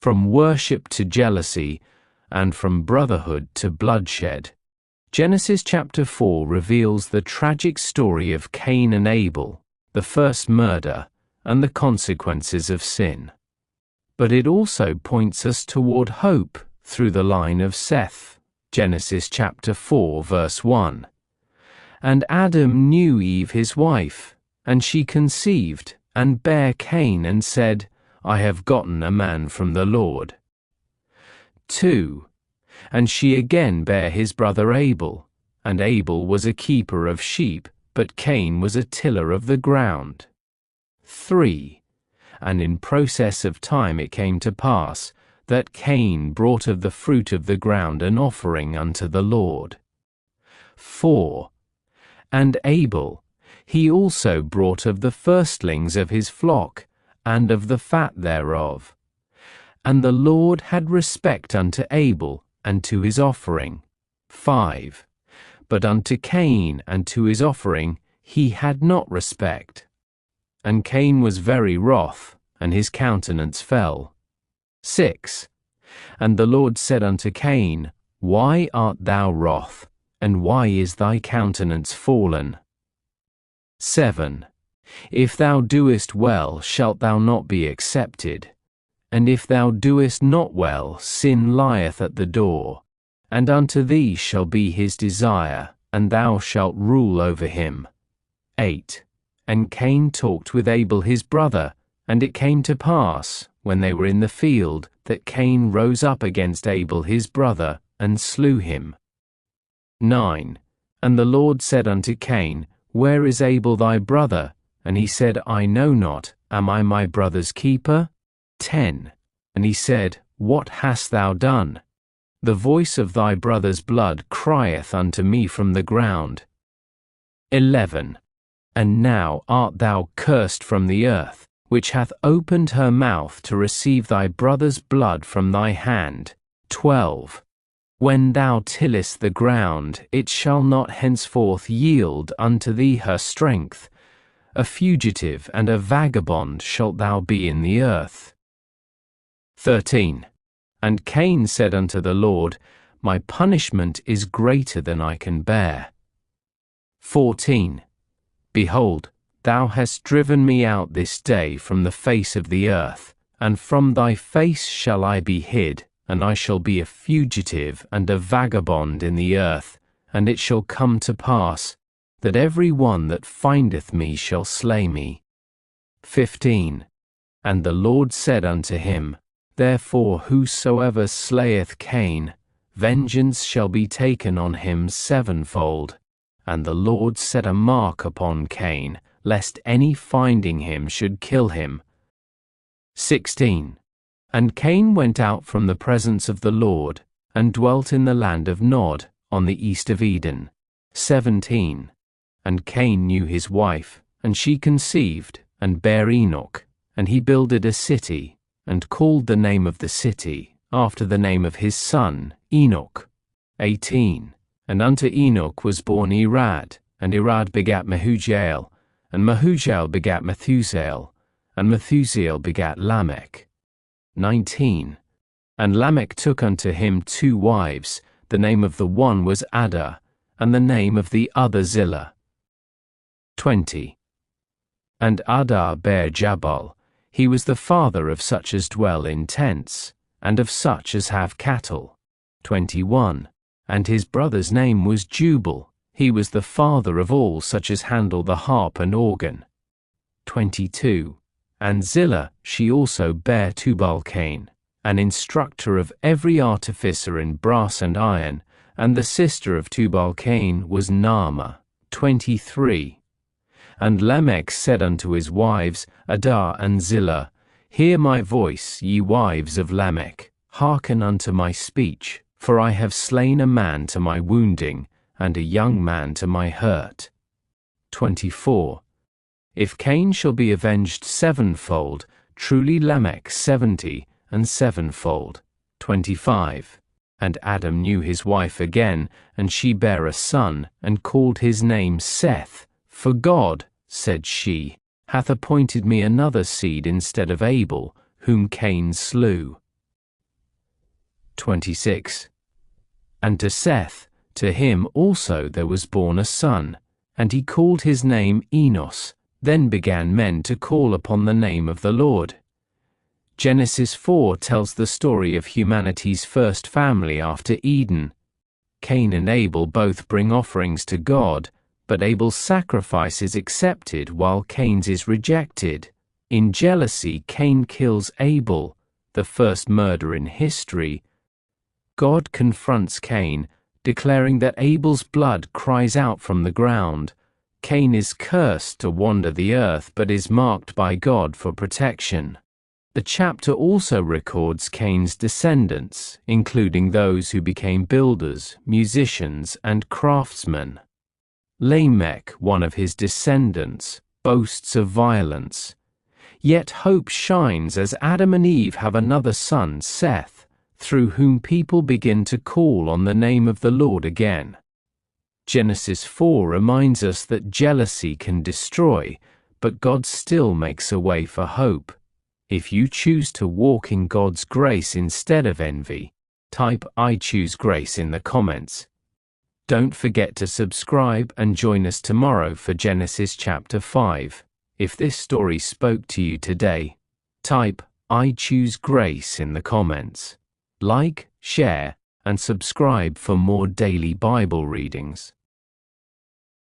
from worship to jealousy, and from brotherhood to bloodshed. Genesis chapter 4 reveals the tragic story of Cain and Abel, the first murder, and the consequences of sin. But it also points us toward hope through the line of Seth. Genesis chapter 4 verse 1. And Adam knew Eve his wife, and she conceived, and bare Cain, and said, I have gotten a man from the Lord. 2. And she again bare his brother Abel, and Abel was a keeper of sheep, but Cain was a tiller of the ground. 3. And in process of time it came to pass, that Cain brought of the fruit of the ground an offering unto the Lord. 4. And Abel, he also brought of the firstlings of his flock, and of the fat thereof. And the Lord had respect unto Abel, and to his offering. 5. But unto Cain and to his offering he had not respect. And Cain was very wroth, and his countenance fell. 6. And the Lord said unto Cain, Why art thou wroth, and why is thy countenance fallen? 7. If thou doest well, shalt thou not be accepted. And if thou doest not well, sin lieth at the door. And unto thee shall be his desire, and thou shalt rule over him. 8. And Cain talked with Abel his brother, and it came to pass, when they were in the field, that Cain rose up against Abel his brother, and slew him. 9. And the Lord said unto Cain, Where is Abel thy brother? And he said, I know not, am I my brother's keeper? 10. And he said, What hast thou done? The voice of thy brother's blood crieth unto me from the ground. 11. And now art thou cursed from the earth, which hath opened her mouth to receive thy brother's blood from thy hand. 12. When thou tillest the ground, it shall not henceforth yield unto thee her strength. A fugitive and a vagabond shalt thou be in the earth. 13. And Cain said unto the Lord, My punishment is greater than I can bear. 14. Behold, thou hast driven me out this day from the face of the earth, and from thy face shall I be hid, and I shall be a fugitive and a vagabond in the earth, and it shall come to pass, that every one that findeth me shall slay me. 15. And the Lord said unto him, Therefore whosoever slayeth Cain, vengeance shall be taken on him sevenfold. And the Lord set a mark upon Cain, lest any finding him should kill him. 16. And Cain went out from the presence of the Lord, and dwelt in the land of Nod, on the east of Eden. 17. And Cain knew his wife, and she conceived, and bare Enoch, and he builded a city, and called the name of the city, after the name of his son, Enoch. 18. And unto Enoch was born Irad, and Irad begat Mehujael, and Mehujael begat Methusael, and Methusael begat Lamech. 19. And Lamech took unto him 2 wives, the name of the one was Ada, and the name of the other Zillah. 20. And Ada bare Jabal, he was the father of such as dwell in tents, and of such as have cattle. 21. And his brother's name was Jubal, he was the father of all such as handle the harp and organ. 22. And Zillah, she also bare Tubal-Cain, an instructor of every artificer in brass and iron, and the sister of Tubal-Cain was Naamah. 23. And Lamech said unto his wives, Ada and Zillah, Hear my voice, ye wives of Lamech, hearken unto my speech, for I have slain a man to my wounding, and a young man to my hurt. 24. If Cain shall be avenged sevenfold, truly Lamech 70 and sevenfold. 25. And Adam knew his wife again, and she bare a son, and called his name Seth. For God, said she, hath appointed me another seed instead of Abel, whom Cain slew. 26. And to Seth, to him also there was born a son, and he called his name Enos. Then began men to call upon the name of the Lord. Genesis 4 tells the story of humanity's first family after Eden. Cain and Abel both bring offerings to God, but Abel's sacrifice is accepted while Cain's is rejected. In jealousy, Cain kills Abel, the first murder in history. God confronts Cain, declaring that Abel's blood cries out from the ground. Cain is cursed to wander the earth but is marked by God for protection. The chapter also records Cain's descendants, including those who became builders, musicians, and craftsmen. Lamech, one of his descendants, boasts of violence. Yet hope shines as Adam and Eve have another son, Seth, through whom people begin to call on the name of the Lord again. Genesis 4 reminds us that jealousy can destroy, but God still makes a way for hope. If you choose to walk in God's grace instead of envy, type "I choose grace" in the comments. Don't forget to subscribe and join us tomorrow for Genesis chapter 5. If this story spoke to you today, type "I choose grace" in the comments. Like, share, and subscribe for more daily Bible readings.